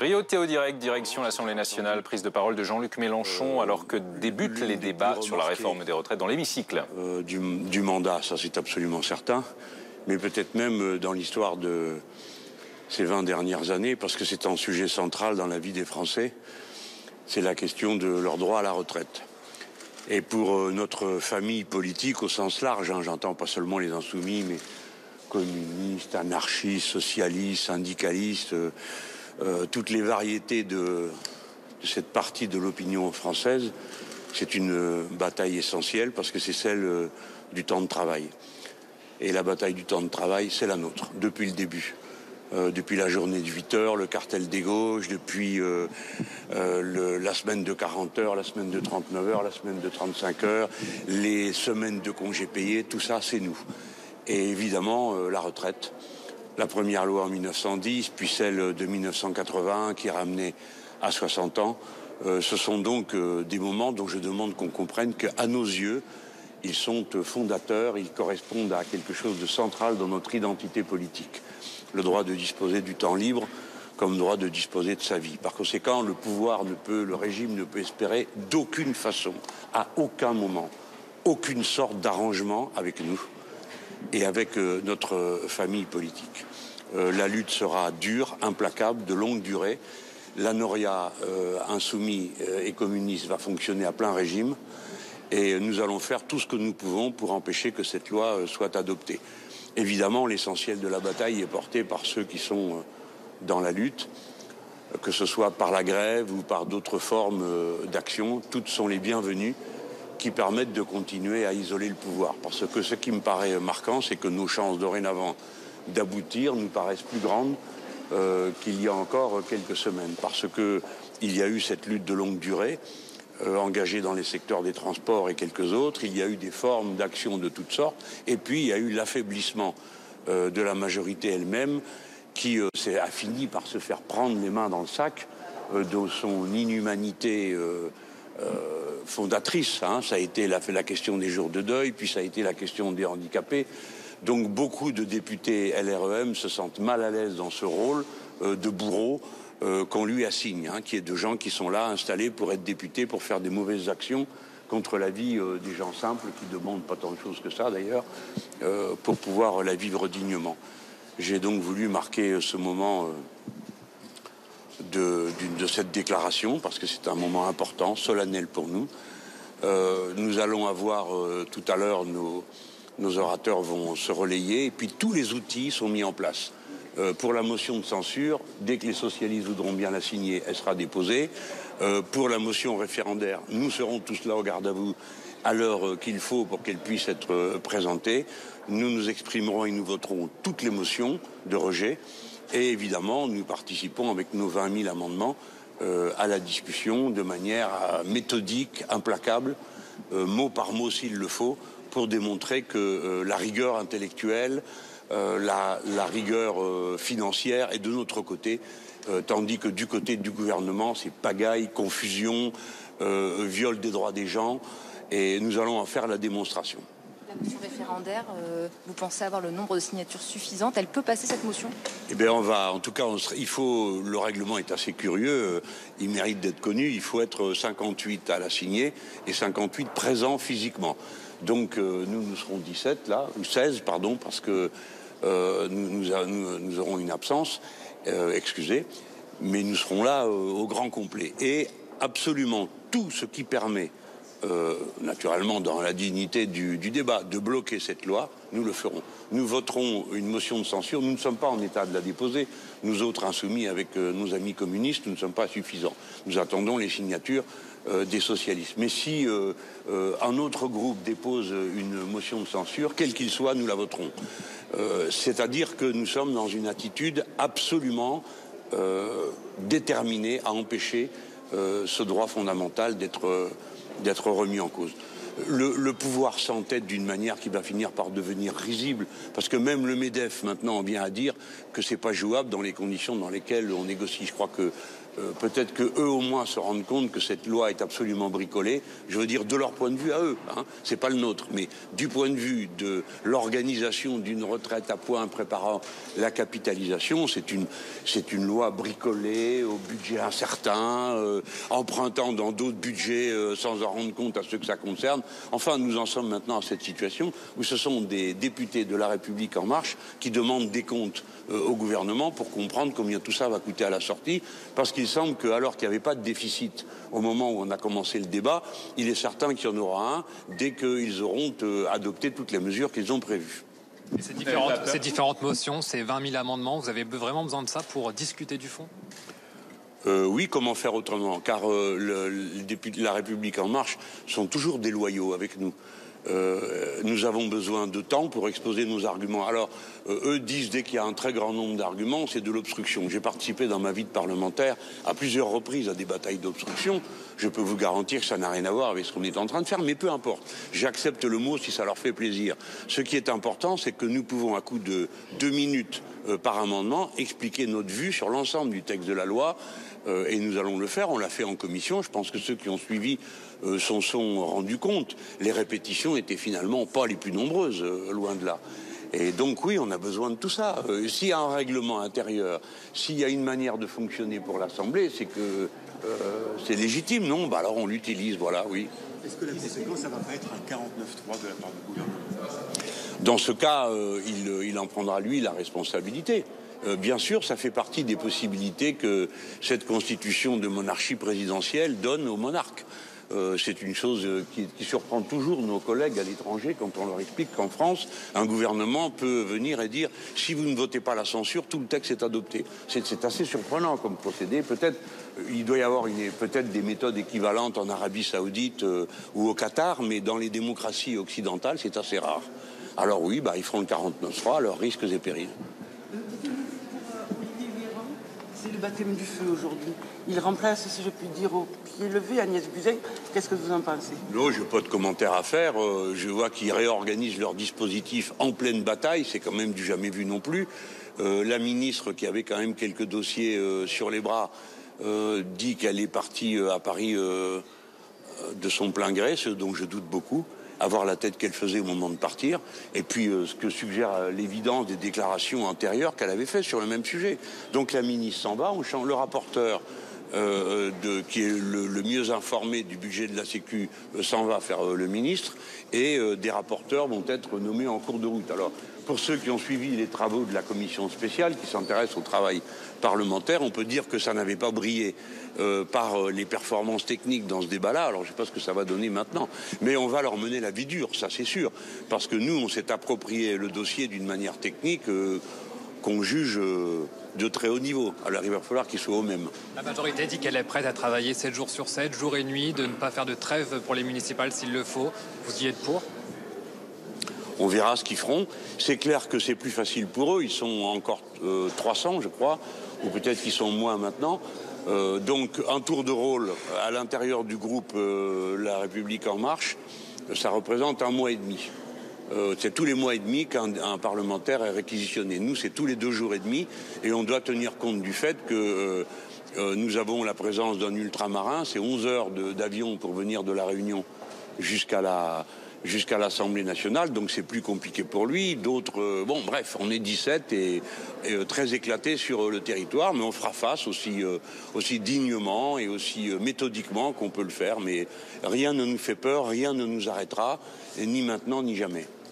Rio Théo Direct, direction l'Assemblée nationale, prise de parole de Jean-Luc Mélenchon alors que débutent les débats sur la réforme des retraites dans l'hémicycle. Du mandat, ça c'est absolument certain, mais peut-être même dans l'histoire de ces 20 dernières années, parce que c'est un sujet central dans la vie des Français, c'est la question de leur droit à la retraite. Et pour notre famille politique au sens large, j'entends pas seulement les insoumis, mais communistes, anarchistes, socialistes, syndicalistes, toutes les variétés de cette partie de l'opinion française, c'est une bataille essentielle parce que c'est celle du temps de travail. Et la bataille du temps de travail, c'est la nôtre, depuis le début. Depuis la journée de 8 heures, le cartel des gauches, depuis la semaine de 40 heures, la semaine de 39 heures, la semaine de 35 heures, les semaines de congés payés, tout ça, c'est nous. Et évidemment, la retraite. La première loi en 1910, puis celle de 1981 qui ramenait à 60 ans. Ce sont donc des moments dont je demande qu'on comprenne qu'à nos yeux, ils sont fondateurs, ils correspondent à quelque chose de central dans notre identité politique. Le droit de disposer du temps libre comme le droit de disposer de sa vie. Par conséquent, le régime ne peut espérer d'aucune façon, à aucun moment, aucune sorte d'arrangement avec nous et avec notre famille politique. La lutte sera dure, implacable, de longue durée. L'ANORIA insoumis et communiste va fonctionner à plein régime et nous allons faire tout ce que nous pouvons pour empêcher que cette loi soit adoptée. Évidemment, l'essentiel de la bataille est porté par ceux qui sont dans la lutte, que ce soit par la grève ou par d'autres formes d'action. Toutes sont les bienvenues qui permettent de continuer à isoler le pouvoir. Parce que ce qui me paraît marquant, c'est que nos chances dorénavant d'aboutir nous paraissent plus grandes qu'il y a encore quelques semaines. Parce qu'il y a eu cette lutte de longue durée, engagée dans les secteurs des transports et quelques autres. Il y a eu des formes d'action de toutes sortes. Et puis, il y a eu l'affaiblissement de la majorité elle-même qui a fini par se faire prendre les mains dans le sac de son inhumanité fondatrice. Ça a été la question des jours de deuil, puis ça a été la question des handicapés. Donc beaucoup de députés LREM se sentent mal à l'aise dans ce rôle de bourreau qu'on lui assigne, qui est de gens qui sont là installés pour être députés, pour faire des mauvaises actions contre la vie des gens simples, qui ne demandent pas tant de choses que ça d'ailleurs, pour pouvoir la vivre dignement. J'ai donc voulu marquer ce moment de cette déclaration, parce que c'est un moment important, solennel pour nous. Nous allons avoir tout à l'heure, nos orateurs vont se relayer, et puis tous les outils sont mis en place. Pour la motion de censure, dès que les socialistes voudront bien la signer, elle sera déposée. Pour la motion référendaire, nous serons tous là au garde à vous à l'heure qu'il faut pour qu'elle puisse être présentée. Nous nous exprimerons et nous voterons toutes les motions de rejet. Et évidemment, nous participons avec nos 20 000 amendements à la discussion de manière méthodique, implacable, mot par mot s'il le faut, pour démontrer que la rigueur intellectuelle, la rigueur financière est de notre côté, tandis que du côté du gouvernement, c'est pagaille, confusion, viol des droits des gens, et nous allons en faire la démonstration. La motion référendaire, vous pensez avoir le nombre de signatures suffisantes? Elle peut passer cette motion? Eh bien, le règlement est assez curieux, il mérite d'être connu, il faut être 58 à la signer et 58 présents physiquement. Donc nous serons 17 là, ou 16 pardon, parce que nous aurons une absence, excusez, mais nous serons là au grand complet. Et absolument tout ce qui permet, naturellement dans la dignité du débat, de bloquer cette loi, nous le ferons. Nous voterons une motion de censure, nous ne sommes pas en état de la déposer. Nous autres insoumis avec nos amis communistes, nous ne sommes pas suffisants. Nous attendons les signatures des socialistes. Mais si un autre groupe dépose une motion de censure, quel qu'il soit, nous la voterons. C'est-à-dire que nous sommes dans une attitude absolument déterminée à empêcher ce droit fondamental d'être remis en cause. le pouvoir s'entête d'une manière qui va finir par devenir risible, parce que même le MEDEF maintenant en vient à dire que c'est pas jouable dans les conditions dans lesquelles on négocie. Je crois que peut-être que eux au moins se rendent compte que cette loi est absolument bricolée. Je veux dire de leur point de vue à eux, hein, c'est pas le nôtre, mais du point de vue de l'organisation d'une retraite à points préparant la capitalisation, c'est une loi bricolée au budget incertain, empruntant dans d'autres budgets sans en rendre compte à ceux que ça concerne. Enfin, nous en sommes maintenant à cette situation où ce sont des députés de La République En Marche qui demandent des comptes au gouvernement pour comprendre combien tout ça va coûter à la sortie, parce qu'il semble que, alors qu'il n'y avait pas de déficit au moment où on a commencé le débat, il est certain qu'il y en aura un dès qu'ils auront adopté toutes les mesures qu'ils ont prévues. Et ces différentes motions, ces 20 000 amendements, vous avez vraiment besoin de ça pour discuter du fond ? Oui, comment faire autrement? Car les députés de La République En Marche sont toujours déloyaux avec nous. Nous avons besoin de temps pour exposer nos arguments. Alors, eux disent dès qu'il y a un très grand nombre d'arguments, c'est de l'obstruction. J'ai participé dans ma vie de parlementaire à plusieurs reprises à des batailles d'obstruction. Je peux vous garantir que ça n'a rien à voir avec ce qu'on est en train de faire, mais peu importe. J'accepte le mot si ça leur fait plaisir. Ce qui est important, c'est que nous pouvons, à coup de 2 minutes par amendement, expliquer notre vue sur l'ensemble du texte de la loi. Et nous allons le faire, on l'a fait en commission. Je pense que ceux qui ont suivi s'en sont rendus compte. Les répétitions étaient finalement pas les plus nombreuses, loin de là. Et donc oui, on a besoin de tout ça. S'il y a un règlement intérieur, s'il y a une manière de fonctionner pour l'Assemblée, c'est que c'est légitime, non? Bah alors on l'utilise, voilà, oui. Est-ce que la conséquence, ça va pas être un 49.3 de la part du gouvernement? Dans ce cas, il en prendra lui la responsabilité. Bien sûr, ça fait partie des possibilités que cette constitution de monarchie présidentielle donne aux monarques. C'est une chose qui surprend toujours nos collègues à l'étranger quand on leur explique qu'en France, un gouvernement peut venir et dire « si vous ne votez pas la censure, tout le texte est adopté ». C'est assez surprenant comme procédé. Peut-être il doit y avoir peut-être des méthodes équivalentes en Arabie Saoudite ou au Qatar, mais dans les démocraties occidentales, c'est assez rare. Alors oui, ils feront le 49.3 à leurs risques et périls. C'est le baptême du feu aujourd'hui. Il remplace, si je puis dire, au pied levé Agnès Buzyn. Qu'est-ce que vous en pensez? Non, je n'ai pas de commentaire à faire. Je vois qu'ils réorganisent leur dispositif en pleine bataille. C'est quand même du jamais vu non plus. La ministre, qui avait quand même quelques dossiers sur les bras, dit qu'elle est partie à Paris de son plein gré, ce dont je doute beaucoup. Avoir la tête qu'elle faisait au moment de partir, et puis ce que suggère l'évidence des déclarations antérieures qu'elle avait faites sur le même sujet. Donc la ministre s'en va, on change le rapporteur qui est le mieux informé du budget de la Sécu s'en va faire le ministre, et des rapporteurs vont être nommés en cours de route. Alors, pour ceux qui ont suivi les travaux de la commission spéciale qui s'intéresse au travail parlementaire, on peut dire que ça n'avait pas brillé par les performances techniques dans ce débat-là. Alors je ne sais pas ce que ça va donner maintenant, mais on va leur mener la vie dure, ça c'est sûr, parce que nous on s'est approprié le dossier d'une manière technique qu'on juge de très haut niveau. Alors il va falloir qu'il soit au même. La majorité dit qu'elle est prête à travailler 7 jours sur 7, jour et nuit, de ne pas faire de trêve pour les municipales s'il le faut. Vous y êtes pour? On verra ce qu'ils feront. C'est clair que c'est plus facile pour eux. Ils sont encore 300, je crois, ou peut-être qu'ils sont moins maintenant. Donc un tour de rôle à l'intérieur du groupe La République En Marche, ça représente 1 mois et demi. C'est tous les mois et demi qu'un parlementaire est réquisitionné. Nous, c'est tous les 2 jours et demi, et on doit tenir compte du fait que nous avons la présence d'un ultramarin. C'est 11 heures d'avion pour venir de La Réunion jusqu'à l'Assemblée nationale, donc c'est plus compliqué pour lui. D'autres, bref, on est 17 et très éclatés sur le territoire, mais on fera face aussi dignement et aussi méthodiquement qu'on peut le faire. Mais rien ne nous fait peur, rien ne nous arrêtera, ni maintenant ni jamais.